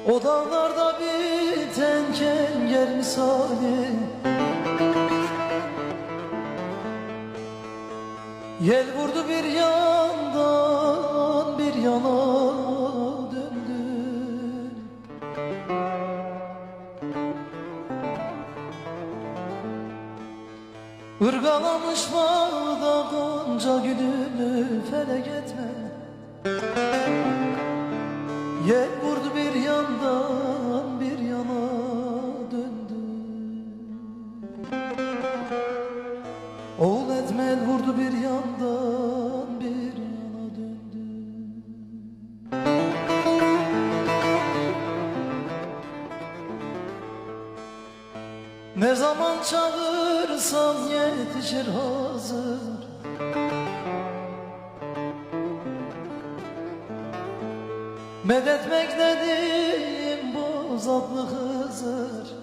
O dağlarda biten kenger misali, yel vurdu bir yandan bir yana döndü. Irgalamış bağda gonca gülünü felek etme. Yel vurdu bir yandan bir yana döndü. Oğul etme, el vurdu bir yandan bir yana döndü. Ne zaman çağırsam yetişir hazır. Medet bekledim bu zatlı Hızır.